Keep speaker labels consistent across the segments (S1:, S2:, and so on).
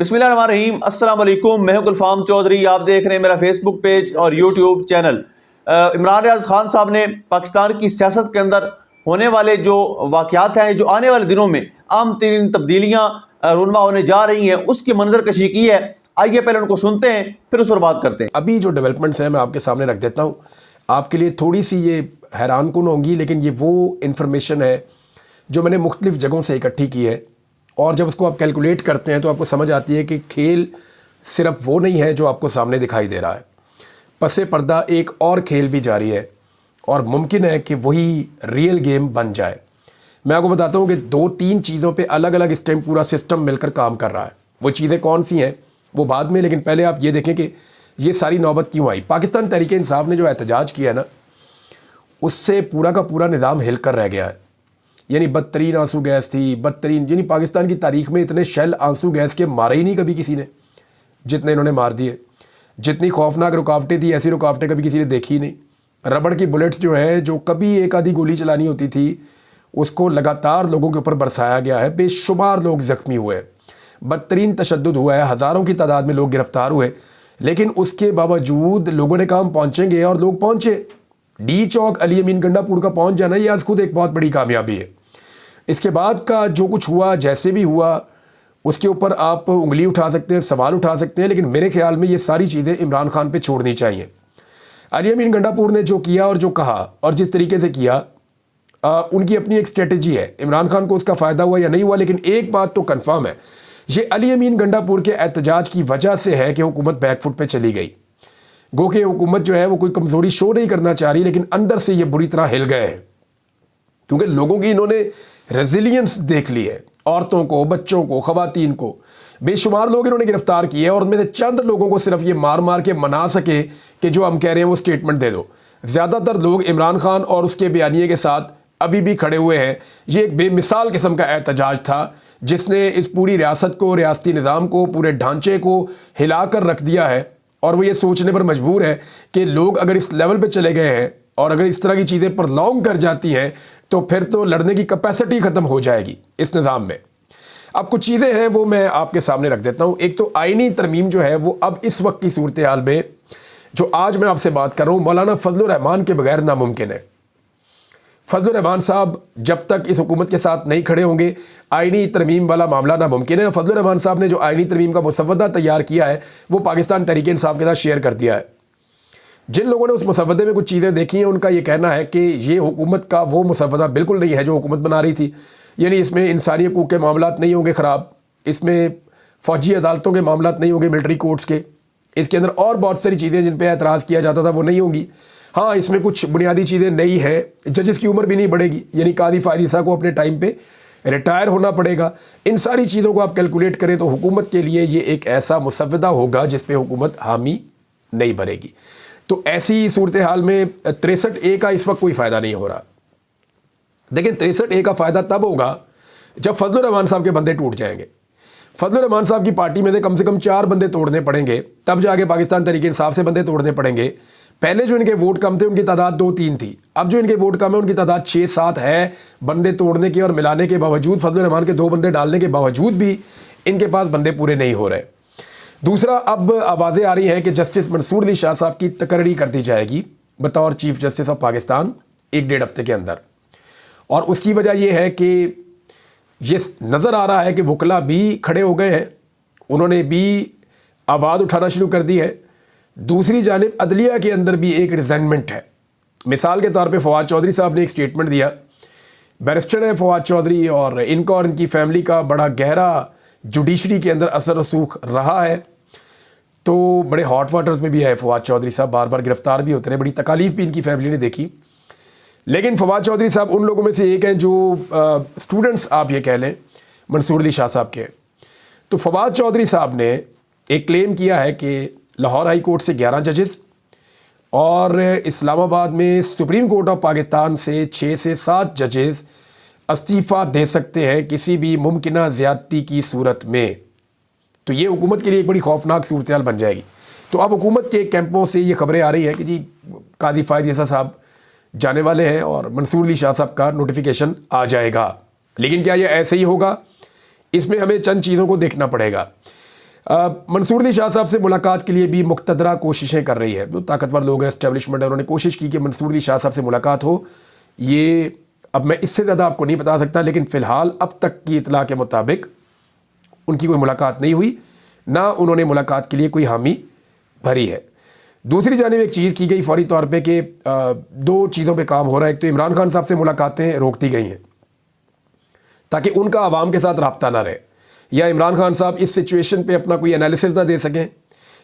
S1: बिस्मिल्लाहिर्रहमानिर्रहीम। अस्सलाम वालेकुम। मैं हूं गुलफाम चौधरी। आप देख रहे हैं मेरा फेसबुक पेज और यूट्यूब चैनल। इमरान रियाज खान साहब ने पाकिस्तान की सियासत के अंदर होने वाले जो वाक़यात हैं, जो आने वाले दिनों में अहम तरीन तब्दीलियाँ रूनमा होने जा रही हैं, उसकी मंजर कशी की है। आइए पहले उनको सुनते हैं, फिर उस पर बात करते हैं।
S2: अभी जो डेवलपमेंट्स हैं मैं आपके सामने रख देता हूँ। आपके लिए थोड़ी सी ये हैरान कुन होंगी, लेकिन ये वो इन्फॉर्मेशन है जो मैंने मुख्तलिफ जगहों से इकट्ठी की है, और जब उसको आप कैलकुलेट करते हैं तो आपको समझ आती है कि खेल सिर्फ वो नहीं है जो आपको सामने दिखाई दे रहा है। पसे पर्दा एक और खेल भी जारी है और मुमकिन है कि वही रियल गेम बन जाए। मैं आपको बताता हूँ कि 2-3 चीज़ों पे अलग अलग इस टाइम पूरा सिस्टम मिलकर काम कर रहा है। वो चीज़ें कौन सी हैं वो बाद में, लेकिन पहले आप ये देखें कि ये सारी नौबत क्यों आई। पाकिस्तान तहरीक इंसाफ ने जो एहतजाज किया ना, उससे पूरा का पूरा निज़ाम हिल कर रह गया है। यानी बदतरीन आंसू गैस थी, बदतरीन, यानी पाकिस्तान की तारीख में इतने शेल आंसू गैस के मारे ही नहीं कभी किसी ने जितने इन्होंने मार दिए। जितनी खौफनाक रुकावटें थी, ऐसी रुकावटें कभी किसी ने देखी नहीं। रबड़ की बुलेट्स जो है, जो कभी एक आधी गोली चलानी होती थी, उसको लगातार लोगों के ऊपर बरसाया गया है। बेशुमार लोग ज़ख्मी हुए, बदतरीन तशद्दुद हुआ है, हज़ारों की तादाद में लोग गिरफ्तार हुए, लेकिन उसके बावजूद लोगों ने कहा हम पहुँचेंगे, और लोग पहुँचे। डी चौक अली अमीन गंडापुर का पहुँच जाना ये आज खुद एक बहुत बड़ी कामयाबी है। इसके बाद का जो कुछ हुआ, जैसे भी हुआ, उसके ऊपर आप उंगली उठा सकते हैं, सवाल उठा सकते हैं, लेकिन मेरे ख्याल में ये सारी चीज़ें इमरान खान पे छोड़नी चाहिए। अली अमीन गंडापुर ने जो किया और जो कहा और जिस तरीके से किया, उनकी अपनी एक स्ट्रेटजी है। इमरान खान को उसका फ़ायदा हुआ या नहीं हुआ, लेकिन एक बात तो कन्फर्म है, ये अली अमीन गंडापुर के एहतजाज की वजह से है कि हुकूमत बैकफुट पे चली गई। गो कि हुकूमत जो है वो कोई कमज़ोरी शो नहीं करना चाह रही, लेकिन अंदर से ये बुरी तरह हिल गए हैं, क्योंकि लोगों की इन्होंने रेजिलियंस देख ली है। औरतों को, बच्चों को, ख़वातीन को बेशुमार लोग इन्होंने गिरफ्तार किए, और उनमें से चंद लोगों को सिर्फ ये मार मार के मना सके कि जो हम कह रहे हैं वो स्टेटमेंट दे दो। ज़्यादातर लोग इमरान खान और उसके बयानिए के साथ अभी भी खड़े हुए हैं। ये एक बेमिसाल किस्म का एहतजाज था जिसने इस पूरी रियासत को, रियासती निज़ाम को, पूरे ढांचे को हिला कर रख दिया है, और वो ये सोचने पर मजबूर है कि लोग अगर इस लेवल पे चले गए हैं और अगर इस तरह की चीज़ें प्रलॉन्ग कर जाती हैं तो फिर तो लड़ने की कैपेसिटी ख़त्म हो जाएगी इस निज़ाम में। अब कुछ चीज़ें हैं वो मैं आपके सामने रख देता हूँ। एक तो आईनी तरमीम जो है वो अब इस वक्त की सूरत हाल में, जो आज मैं आपसे बात कर रहा हूँ, मौलाना फजलुर रहमान के बगैर नामुमकिन है। फजलुर रहमान साहब जब तक इस हुकूमत के साथ नहीं खड़े होंगे, आईनी तरमीम वाला मामला नामुमकिन है। फजलुर रहमान साहब ने जो आईनी तरमीम का मुसव्वदा तैयार किया है वो पाकिस्तान तहरीक इंसाफ के साथ शेयर कर दिया है। जिन लोगों ने उस मुसव्वदे में कुछ चीज़ें देखी हैं, उनका ये कहना है कि ये हुकूमत का वो मुसव्वदा बिल्कुल नहीं है जो हुकूमत बना रही थी। यानी इसमें इंसानी हकूक़ के मामलात नहीं होंगे ख़राब, इसमें फ़ौजी अदालतों के मामलात नहीं होंगे, मिलिट्री कोर्ट्स के, इसके अंदर और बहुत सारी चीज़ें जिन पर एतराज़ किया जाता था वो नहीं होंगी। हाँ, इसमें कुछ बुनियादी चीज़ें नई हैं। जजेस की उम्र भी नहीं बढ़ेगी, यानी कादी फ़ायदी साहब को अपने टाइम पे रिटायर होना पड़ेगा। इन सारी चीज़ों को आप कैलकुलेट करें तो हुकूमत के लिए ये एक ऐसा मुसव्वदा होगा जिस पे हुकूमत हामी नहीं भरेगी। तो ऐसी सूरत हाल में 63A का इस वक्त कोई फ़ायदा नहीं हो रहा। लेकिन 63A का फ़ायदा तब होगा जब फजलुर रहमान साहब के बंदे टूट जाएंगे। फजलुर रहमान साहब की पार्टी में से कम 4 बंदे तोड़ने पड़ेंगे, तब जाके पाकिस्तान तहरीक इंसाफ से बंदे तोड़ने पड़ेंगे। पहले जो इनके वोट कम थे उनकी तादाद 2-3 थी, अब जो इनके वोट कम है उनकी तादाद 6-7 है। बंदे तोड़ने के और मिलाने के बावजूद, फजलुर रहमान के 2 बंदे डालने के बावजूद भी इनके पास बंदे पूरे नहीं हो रहे। दूसरा, अब आवाज़ें आ रही हैं कि जस्टिस मंसूर अली शाह साहब की तकर्री कर दी जाएगी बतौर चीफ जस्टिस ऑफ पाकिस्तान 1-1.5 हफ्ते के अंदर, और उसकी वजह यह है कि ये नज़र आ रहा है कि वकला भी खड़े हो गए हैं, उन्होंने भी आवाज़ उठाना शुरू कर दी है। दूसरी जानिब अदलिया के अंदर भी एक रिजेंटमेंट है। मिसाल के तौर पे फवाद चौधरी साहब ने एक स्टेटमेंट दिया। बैरिस्टर है फवाद चौधरी, और इनका और इनकी फैमिली का बड़ा गहरा जुडिशरी के अंदर असर रसूख रहा है, तो बड़े हॉट वाटर्स में भी है फवाद चौधरी साहब, बार बार गिरफ्तार भी होते रहे, बड़ी तकालीफ भी इनकी फैमिली ने देखी। लेकिन फवाद चौधरी साहब उन लोगों में से एक हैं जो स्टूडेंट्स आप ये कह लें मंसूर अली शाह साहब के। तो फवाद चौधरी साहब ने एक क्लेम किया है कि लाहौर हाई कोर्ट से 11 जजेस और इस्लामाबाद में सुप्रीम कोर्ट ऑफ पाकिस्तान से 6 से 7 जजेस इस्तीफ़ा दे सकते हैं किसी भी मुमकिना ज़्यादती की सूरत में। तो ये हुकूमत के लिए एक बड़ी खौफनाक सूरत हाल बन जाएगी। तो अब हुकूमत के कैंपों से ये खबरें आ रही हैं कि जी कादी फ़ायद साहब जाने वाले हैं और मंसूर अली शाह साहब का नोटिफिकेशन आ जाएगा। लेकिन क्या ये ऐसे ही होगा? इसमें हमें चंद चीज़ों को देखना पड़ेगा। منصور علی شاہ صاحب سے ملاقات کے لیے بھی مقتدرہ کوششیں کر رہی ہے. جو طاقتور لوگ ہیں اسٹیبلشمنٹ ہے, انہوں نے کوشش کی کہ منصور علی شاہ صاحب سے ملاقات ہو. یہ اب میں اس سے زیادہ آپ کو نہیں بتا سکتا, لیکن فی الحال اب تک کی اطلاع کے مطابق ان کی کوئی ملاقات نہیں ہوئی, نہ انہوں نے ملاقات کے لیے کوئی حامی بھری ہے. دوسری جانب ایک چیز کی گئی فوری طور پہ کہ دو چیزوں پہ کام ہو رہا ہے. ایک تو عمران خان صاحب سے ملاقاتیں روک دی گئی ہیں تاکہ ان کا عوام کے ساتھ رابطہ نہ رہے, یا عمران خان صاحب اس سچویشن پہ اپنا کوئی انالیسز نہ دے سکیں,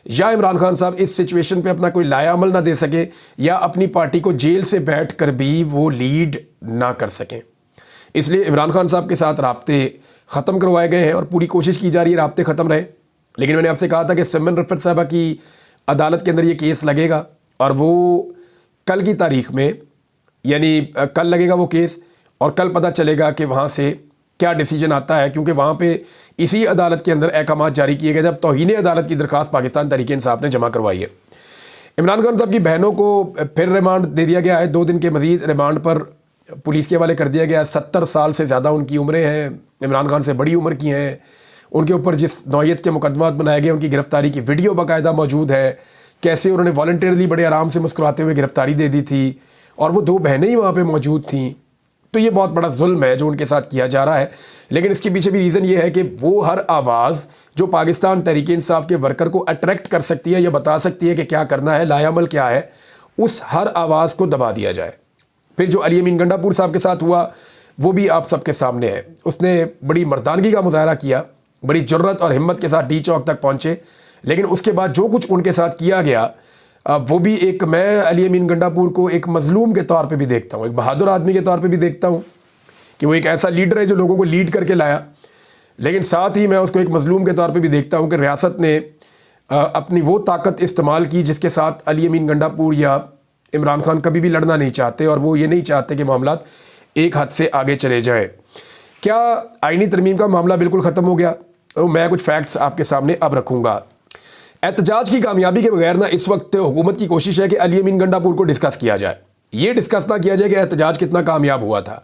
S2: یا عمران خان صاحب اس سچویشن پہ اپنا کوئی لایا عمل نہ دے سکیں, یا اپنی پارٹی کو جیل سے بیٹھ کر بھی وہ لیڈ نہ کر سکیں. اس لیے عمران خان صاحب کے ساتھ رابطے ختم کروائے گئے ہیں اور پوری کوشش کی جا رہی ہے رابطے ختم رہے. لیکن میں نے آپ سے کہا تھا کہ سمن رفت صاحبہ کی عدالت کے اندر یہ کیس لگے گا, اور وہ کل کی تاریخ میں, یعنی کل لگے گا وہ کیس, اور کل پتہ چلے گا کہ وہاں سے کیا ڈیسیجن آتا ہے, کیونکہ وہاں پہ اسی عدالت کے اندر احکامات جاری کیے گئے جب توہین عدالت کی درخواست پاکستان تحریک انصاف نے جمع کروائی ہے. عمران خان صاحب کی بہنوں کو پھر ریمانڈ دے دیا گیا ہے, 2 دن کے مزید ریمانڈ پر پولیس کے حوالے کر دیا گیا ہے. 70 سال سے زیادہ ان کی عمریں ہیں, عمران خان سے بڑی عمر کی ہیں. ان کے اوپر جس نوعیت کے مقدمات بنائے گئے, ان کی گرفتاری کی ویڈیو باقاعدہ موجود ہے, کیسے انہوں نے والنٹیرلی بڑے آرام سے مسکراتے ہوئے گرفتاری دے دی تھی, اور وہ 2 بہنیں ہی وہاں پہ موجود تھیں. تو یہ بہت بڑا ظلم ہے جو ان کے ساتھ کیا جا رہا ہے. لیکن اس کے پیچھے بھی ریزن یہ ہے کہ وہ ہر آواز جو پاکستان تحریک انصاف کے ورکر کو اٹریکٹ کر سکتی ہے یا بتا سکتی ہے کہ کیا کرنا ہے, لایا عمل کیا ہے, اس ہر آواز کو دبا دیا جائے. پھر جو علی امین گنڈا پور صاحب کے ساتھ ہوا وہ بھی آپ سب کے سامنے ہے. اس نے بڑی مردانگی کا مظاہرہ کیا, بڑی جرت اور ہمت کے ساتھ ڈی چوک تک پہنچے, لیکن اس کے بعد جو کچھ ان کے ساتھ کیا گیا وہ بھی ایک, میں علی امین گنڈا پور کو ایک مظلوم کے طور پہ بھی دیکھتا ہوں, ایک بہادر آدمی کے طور پہ بھی دیکھتا ہوں کہ وہ ایک ایسا لیڈر ہے جو لوگوں کو لیڈ کر کے لایا, لیکن ساتھ ہی میں اس کو ایک مظلوم کے طور پہ بھی دیکھتا ہوں کہ ریاست نے اپنی وہ طاقت استعمال کی جس کے ساتھ علی امین گنڈا پور یا عمران خان کبھی بھی لڑنا نہیں چاہتے, اور وہ یہ نہیں چاہتے کہ معاملات ایک حد سے آگے چلے جائیں. کیا آئینی ترمیم کا معاملہ بالکل ختم ہو گیا؟ میں کچھ فیکٹس آپ کے سامنے اب رکھوں گا. احتجاج کی کامیابی کے بغیر نہ اس وقت حکومت کی کوشش ہے کہ علی امین گنڈا پور کو ڈسکس کیا جائے. یہ ڈسکس نہ کیا جائے کہ احتجاج کتنا کامیاب ہوا تھا.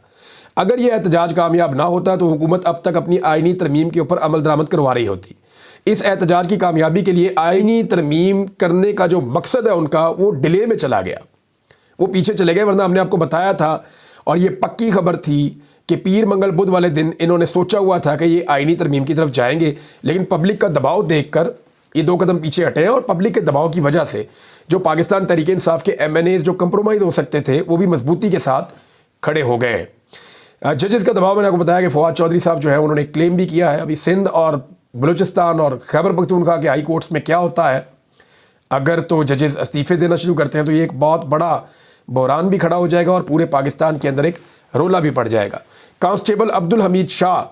S2: اگر یہ احتجاج کامیاب نہ ہوتا تو حکومت اب تک اپنی آئینی ترمیم کے اوپر عمل درآمد کروا رہی ہوتی. اس احتجاج کی کامیابی کے لیے آئینی ترمیم کرنے کا جو مقصد ہے ان کا, وہ ڈیلے میں چلا گیا, وہ پیچھے چلے گئے. ورنہ ہم نے آپ کو بتایا تھا اور یہ پکی خبر تھی کہ پیر منگل بدھ والے دن انہوں نے سوچا ہوا تھا کہ یہ آئینی ترمیم کی طرف جائیں گے, لیکن پبلک کا دباؤ دیکھ کر یہ 2 قدم پیچھے ہٹے ہیں, اور پبلک کے دباؤ کی وجہ سے جو پاکستان تحریک انصاف کے ایم این ایز جو کمپرومائز ہو سکتے تھے وہ بھی مضبوطی کے ساتھ کھڑے ہو گئے ہیں. ججز کا دباؤ میں نے آپ کو بتایا کہ فواد چودھری صاحب جو ہے انہوں نے کلیم بھی کیا ہے. ابھی سندھ اور بلوچستان اور خیبر پختونخوا کے ہائی کورٹس میں کیا ہوتا ہے, اگر تو ججز استعفے دینا شروع کرتے ہیں تو یہ ایک بہت بڑا بحران بھی کھڑا ہو جائے گا اور پورے پاکستان کے اندر ایک رولا بھی پڑ جائے گا. کانسٹیبل عبدالحمید شاہ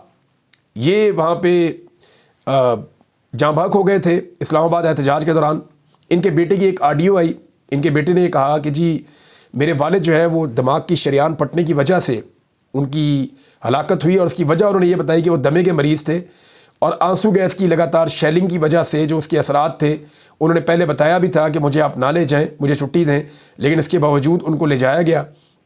S2: یہ وہاں پہ جاں بحق ہو گئے تھے اسلام آباد احتجاج کے دوران. ان کے بیٹے کی ایک آڈیو آئی, ان کے بیٹے نے یہ کہا کہ جی میرے والد جو ہے وہ دماغ کی شریان پھٹنے کی وجہ سے ان کی ہلاکت ہوئی, اور اس کی وجہ انہوں نے یہ بتائی کہ وہ دمے کے مریض تھے, اور آنسو گیس کی لگاتار شیلنگ کی وجہ سے جو اس کے اثرات تھے, انہوں نے پہلے بتایا بھی تھا کہ مجھے آپ نہ لے جائیں, مجھے چھٹی دیں, لیکن اس کے باوجود ان کو لے جایا گیا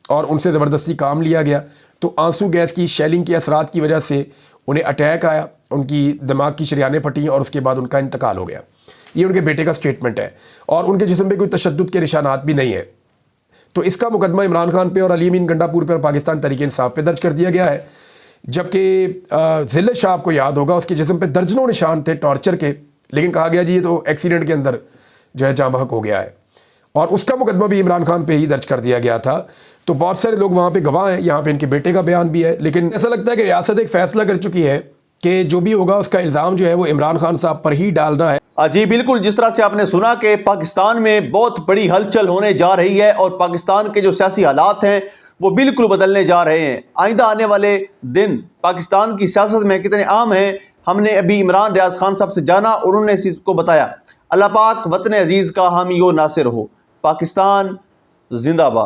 S2: اور ان سے زبردستی کام لیا گیا. تو آنسو گیس کی شیلنگ کے اثرات کی وجہ سے انہیں اٹیک آیا, ان کی دماغ کی شریانیں پھٹیں اور اس کے بعد ان کا انتقال ہو گیا. یہ ان کے بیٹے کا سٹیٹمنٹ ہے, اور ان کے جسم پہ کوئی تشدد کے نشانات بھی نہیں ہیں. تو اس کا مقدمہ عمران خان پہ اور علی امین گنڈا پور پہ اور پاکستان تحریک انصاف پہ درج کر دیا گیا ہے. جبکہ ذلت شاہ آپ کو یاد ہوگا اس کے جسم پہ درجنوں نشان تھے ٹارچر کے, لیکن کہا گیا جی یہ تو ایکسیڈنٹ کے اندر جو ہے جاں بحق ہو گیا ہے, اور اس کا مقدمہ بھی عمران خان پہ ہی درج کر دیا گیا تھا. تو بہت سارے لوگ وہاں پہ گواہ ہیں, یہاں پہ ان کے بیٹے کا بیان بھی ہے. لیکن ایسا لگتا ہے کہ ریاست ایک فیصلہ کر چکی ہے کہ جو بھی ہوگا اس کا الزام جو ہے وہ عمران خان صاحب پر ہی ڈالنا ہے.
S1: جی بالکل, جس طرح سے آپ نے سنا کہ پاکستان میں بہت بڑی ہلچل ہونے جا رہی ہے اور پاکستان کے جو سیاسی حالات ہیں وہ بالکل بدلنے جا رہے ہیں. آئندہ آنے والے دن پاکستان کی سیاست میں کتنے اہم ہیں ہم نے ابھی عمران ریاض خان صاحب سے جانا, اور انہوں نے اس چیز کو بتایا. اللہ پاک وطن عزیز کا حامی و ناصر ہو. پاکستان زندہ باد.